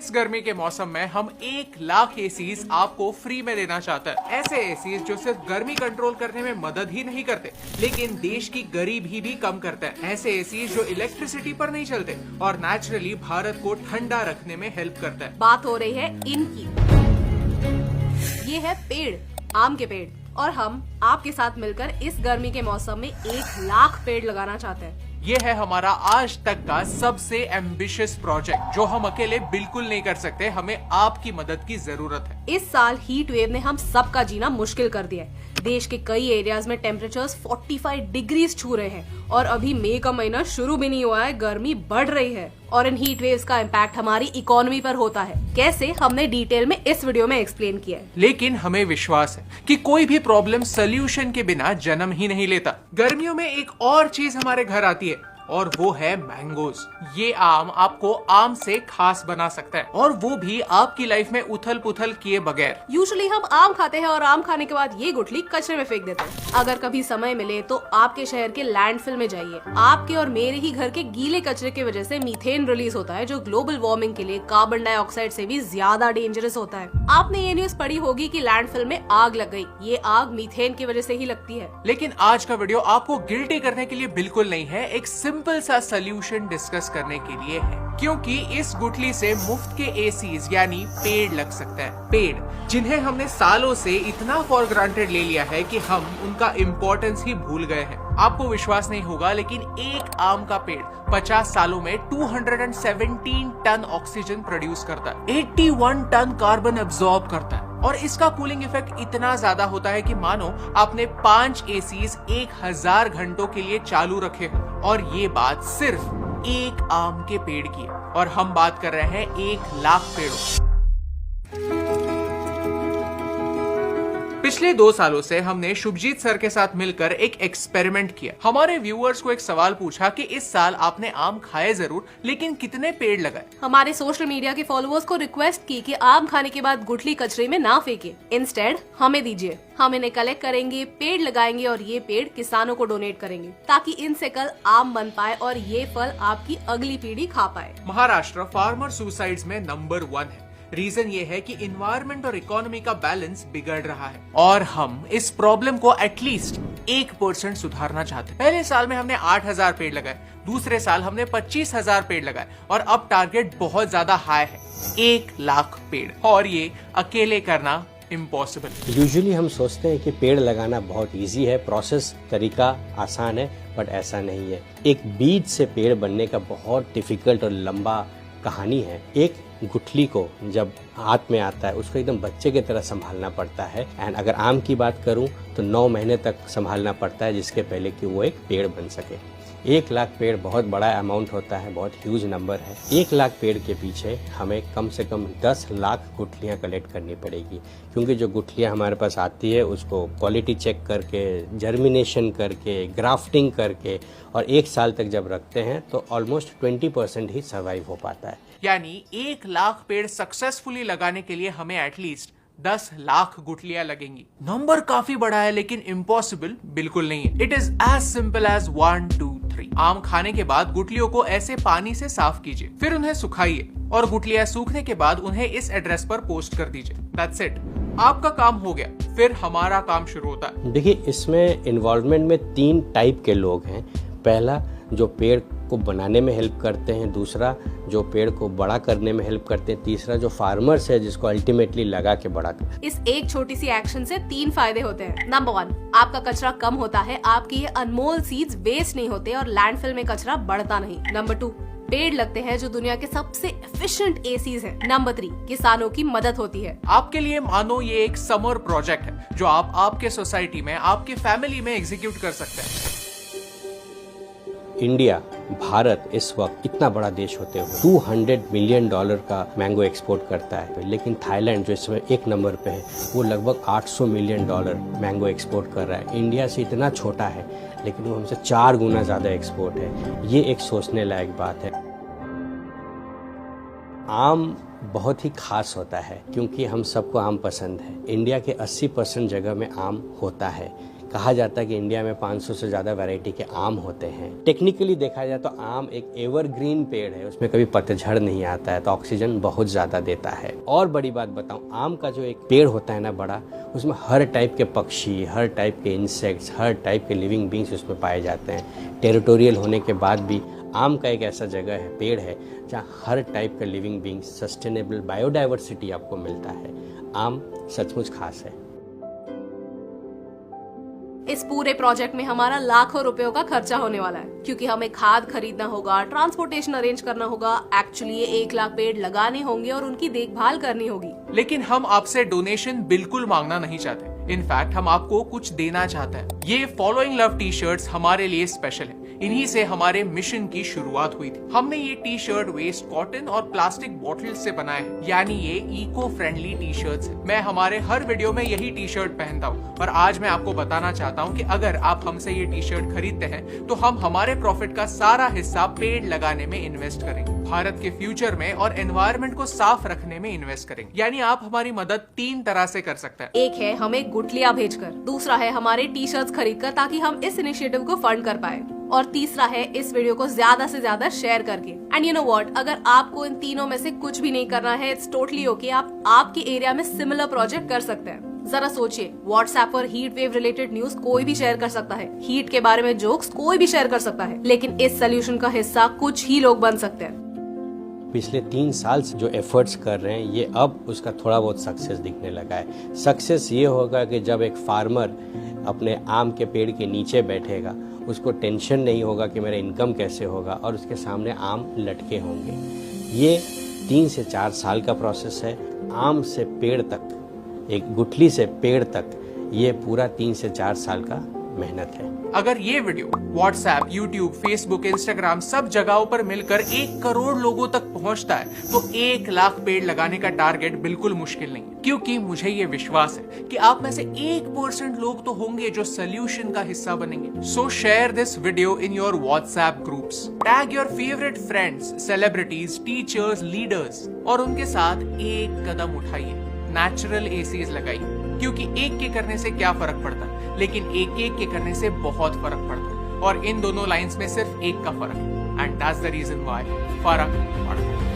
इस गर्मी के मौसम में हम 1 लाख एसीज आपको फ्री में देना चाहते हैं। ऐसे एसीज जो सिर्फ गर्मी कंट्रोल करने में मदद ही नहीं करते, लेकिन देश की गरीबी भी कम करते हैं। ऐसे एसीज जो इलेक्ट्रिसिटी पर नहीं चलते और नेचुरली भारत को ठंडा रखने में हेल्प करते हैं। बात हो रही है इनकी। ये है पेड़, आम के पेड़, और हम आपके साथ मिलकर इस गर्मी के मौसम में 1 लाख पेड़ लगाना चाहते हैं। ये है हमारा आज तक का सबसे एम्बिशियस प्रोजेक्ट, जो हम अकेले बिल्कुल नहीं कर सकते। हमें आपकी मदद की जरूरत है। इस साल हीट वेव ने हम सबका जीना मुश्किल कर दिया है। देश के कई एरियाज में टेम्परेचर्स 45 डिग्रीज छू रहे हैं और अभी मई का महीना शुरू भी नहीं हुआ है, गर्मी बढ़ रही है और इन हीट वेव्स का इम्पैक्ट हमारी इकोनॉमी पर होता है। कैसे, हमने डिटेल में इस वीडियो में एक्सप्लेन किया है। लेकिन हमें विश्वास है कि कोई भी प्रॉब्लम सोल्यूशन के बिना जन्म ही नहीं लेता। गर्मियों में एक और चीज हमारे घर आती है और वो है मैंगोज। ये आम आपको आम से खास बना सकता है, और वो भी आपकी लाइफ में उथल पुथल किए बगैर। यूजुअली हम आम खाते हैं और आम खाने के बाद ये गुठली कचरे में फेंक देते हैं। अगर कभी समय मिले तो आपके शहर के लैंडफिल में जाइए। आपके और मेरे ही घर के गीले कचरे की वजह से मीथेन रिलीज होता है, जो ग्लोबल वार्मिंग के लिए कार्बन डाइऑक्साइड से भी ज्यादा डेंजरस होता है। आपने ये न्यूज पढ़ी होगी कि लैंडफिल में आग लग गई। ये आग मीथेन की वजह से ही लगती है। लेकिन आज का वीडियो आपको गिल्टी करने के लिए बिल्कुल नहीं है, एक सिंपल सा सॉल्यूशन डिस्कस करने के लिए है। क्योंकि इस गुठली से मुफ्त के एसीज यानी पेड़ लग सकता है। पेड़ जिन्हें हमने सालों से इतना फॉर ग्रांटेड ले लिया है कि हम उनका इम्पोर्टेंस ही भूल गए हैं। आपको विश्वास नहीं होगा, लेकिन एक आम का पेड़ 50 सालों में 217 टन ऑक्सीजन प्रोड्यूस करता है, 81 टन कार्बन एब्जॉर्ब करता है, और इसका कूलिंग इफेक्ट इतना ज्यादा होता है कि मानो आपने 5 एसीज 1000 घंटों के लिए चालू रखे हो। और ये बात सिर्फ एक आम के पेड़ की है, और हम बात कर रहे हैं 1 लाख पेड़ों। पिछले 2 सालों से हमने शुभजीत सर के साथ मिलकर एक एक्सपेरिमेंट किया। हमारे व्यूअर्स को एक सवाल पूछा कि इस साल आपने आम खाए जरूर, लेकिन कितने पेड़ लगाए। हमारे सोशल मीडिया के फॉलोअर्स को रिक्वेस्ट की कि आम खाने के बाद गुठली कचरे में ना फेंके, इंस्टेड हमें दीजिए। हम इन्हें कलेक्ट करेंगे, पेड़ लगाएंगे और ये पेड़ किसानों को डोनेट करेंगे, ताकि इनसे कल आम बन पाए और ये फल आपकी अगली पीढ़ी खा पाए। महाराष्ट्र फार्मर सुसाइड्स में नंबर 1 है। रीजन ये है कि इन्वायरमेंट और इकोनॉमी का बैलेंस बिगड़ रहा है, और हम इस प्रॉब्लम को एटलीस्ट 1% सुधारना चाहते हैं। पहले साल में हमने 8000 पेड़ लगाए, दूसरे साल हमने 25,000 पेड़ लगाए, और अब टारगेट बहुत ज्यादा हाई है, 1 लाख पेड़, और ये अकेले करना इम्पॉसिबल। यूजुअली हम सोचते हैं कि पेड़ लगाना बहुत इजी है, प्रोसेस तरीका आसान है, बट ऐसा नहीं है। एक बीज से पेड़ बनने का बहुत डिफिकल्ट और लंबा कहानी है। एक गुठली को जब हाथ में आता है उसको एकदम बच्चे की तरह संभालना पड़ता है। एंड अगर आम की बात करूं तो 9 महीने तक संभालना पड़ता है, जिसके पहले कि वो एक पेड़ बन सके। 1 लाख पेड़ बहुत बड़ा अमाउंट होता है, बहुत ह्यूज नंबर है। 1 लाख पेड़ के पीछे हमें कम से कम 10 लाख गुठलियाँ कलेक्ट करनी पड़ेगी, क्योंकि जो गुठलियाँ हमारे पास आती है उसको क्वालिटी चेक करके, जर्मिनेशन करके, ग्राफ्टिंग करके, और 1 साल तक जब रखते हैं तो ऑलमोस्ट 20% ही सर्वाइव हो पाता है। यानी 1 लाख पेड़ सक्सेसफुली लगाने के लिए हमें एटलीस्ट 10 लाख गुठलियां लगेंगी। नंबर काफी बड़ा है, लेकिन इम्पॉसिबल बिल्कुल नहीं है। It is as simple as 1 2 3। आम खाने के बाद गुठलियों को ऐसे पानी से साफ कीजिए, फिर उन्हें सुखाइए, और गुठलियां सूखने के बाद उन्हें इस एड्रेस पर पोस्ट कर दीजिए। दैट्स इट, आपका काम हो गया। फिर हमारा काम शुरू होता है। देखिए, इसमें इन्वॉल्वमेंट में 3 टाइप के लोग हैं। पहला, जो पेड़ को बनाने में हेल्प करते हैं, दूसरा जो पेड़ को बड़ा करने में हेल्प करते हैं, तीसरा जो फार्मर्स है जिसको अल्टीमेटली लगा के बड़ा कर। इस एक छोटी सी एक्शन से 3 फायदे होते हैं। नंबर 1, आपका कचरा कम होता है, आपके ये अनमोल सीड्स वेस्ट नहीं होते और लैंडफिल में कचरा बढ़ता नहीं। नंबर 2, पेड़ लगते हैं जो दुनिया के सबसे एफिशिएंट एसीज हैं। नंबर 3, किसानों की मदद होती है। आपके लिए मानो ये एक समर प्रोजेक्ट है, जो आप आपके सोसाइटी में, आपके फैमिली में एग्जीक्यूट कर सकते हैं। इंडिया, भारत इस वक्त इतना बड़ा देश होते हुए $200 मिलियन का मैंगो एक्सपोर्ट करता है, लेकिन थाईलैंड जो इसमें 1 नंबर पे है वो लगभग $800 मिलियन मैंगो एक्सपोर्ट कर रहा है। इंडिया से इतना छोटा है, लेकिन वो हमसे 4 गुना ज्यादा एक्सपोर्ट है। ये एक सोचने लायक बात है। आम बहुत ही खास होता है क्योंकि हम सबको आम पसंद है। इंडिया के 80% जगह में आम होता है, कहा जाता है कि इंडिया में 500 से ज़्यादा वैरायटी के आम होते हैं। टेक्निकली देखा जाए तो आम एक एवरग्रीन पेड़ है, उसमें कभी पतझड़ नहीं आता है, तो ऑक्सीजन बहुत ज़्यादा देता है। और बड़ी बात बताऊं, आम का जो एक पेड़ होता है ना बड़ा, उसमें हर टाइप के पक्षी, हर टाइप के इंसेक्ट्स, हर टाइप के लिविंग बींग्स उसमें पाए जाते हैं। टेरिटोरियल होने के बाद भी आम का एक ऐसा जगह है, पेड़ है, जहाँ हर टाइप का लिविंग बींग, सस्टेनेबल बायोडाइवर्सिटी आपको मिलता है। आम सचमुच खास है। इस पूरे प्रोजेक्ट में हमारा लाखों रुपयों का खर्चा होने वाला है, क्योंकि हमें खाद खरीदना होगा, ट्रांसपोर्टेशन अरेंज करना होगा, एक्चुअली ये 1 लाख पेड़ लगाने होंगे और उनकी देखभाल करनी होगी। लेकिन हम आपसे डोनेशन बिल्कुल मांगना नहीं चाहते। इनफैक्ट हम आपको कुछ देना चाहते हैं। ये फॉलोइंग लव टी शर्ट्स हमारे लिए स्पेशल है। इन्हीं से हमारे मिशन की शुरुआत हुई थी। हमने ये टी शर्ट वेस्ट कॉटन और प्लास्टिक बॉटल से बनाए हैं, यानी ये इको फ्रेंडली टी शर्ट्स है। मैं हमारे हर वीडियो में यही टी शर्ट पहनता हूँ, और आज मैं आपको बताना चाहता हूँ कि अगर आप हमसे ये टी शर्ट खरीदते हैं तो हम हमारे प्रॉफिट का सारा हिस्सा पेड़ लगाने में इन्वेस्ट करेंगे, भारत के फ्यूचर में और एनवायरमेंट को साफ रखने में इन्वेस्ट करेंगे। यानी आप हमारी मदद 3 तरह से कर सकते हैं। एक है हमें गुठलियां भेजकर, दूसरा है हमारे टी शर्ट्स खरीदकर ताकि हम इस इनिशिएटिव को फंड कर पाए, और तीसरा है इस वीडियो को ज्यादा से ज्यादा शेयर करके। एंड यू नो व्हाट, अगर आपको इन तीनों में से कुछ भी नहीं करना है, इट्स टोटली ओके। आप आपके एरिया में सिमिलर प्रोजेक्ट कर सकते हैं। जरा सोचिए, व्हाट्सएप पर हीट वेव रिलेटेड न्यूज कोई भी शेयर कर सकता है, हीट के बारे में जोक्स कोई भी शेयर कर सकता है, लेकिन इस सोल्यूशन का हिस्सा कुछ ही लोग बन सकते हैं। पिछले 3 साल से जो एफर्ट्स कर रहे हैं, ये अब उसका थोड़ा बहुत सक्सेस दिखने लगा है। सक्सेस ये होगा कि जब एक फार्मर अपने आम के पेड़ के नीचे बैठेगा, उसको टेंशन नहीं होगा कि मेरा इनकम कैसे होगा, और उसके सामने आम लटके होंगे। ये 3 से 4 साल का प्रोसेस है। आम से पेड़ तक, एक गुठली से पेड़ तक, ये पूरा 3 से 4 साल का मेहनत है। अगर ये video WhatsApp, YouTube, Facebook, Instagram सब जगहों पर मिलकर 1 करोड़ लोगों तक पहुंचता है तो 1 लाख पेड़ लगाने का टारगेट बिल्कुल मुश्किल नहीं है, क्योंकि मुझे ये विश्वास है कि आप में से 1% लोग तो होंगे जो सोल्यूशन का हिस्सा बनेंगे। सो share this video in your WhatsApp groups, tag your favourite friends, celebrities, teachers, leaders, और उनके साथ एक कदम उठाइए। नेचुरल एसीज लगाइए, क्योंकि एक के करने से क्या फर्क पड़ता है, लेकिन एक के करने से बहुत फर्क पड़ता है। और इन दोनों लाइंस में सिर्फ एक का फर्क है, and that's the reason why फर्क पड़ता है।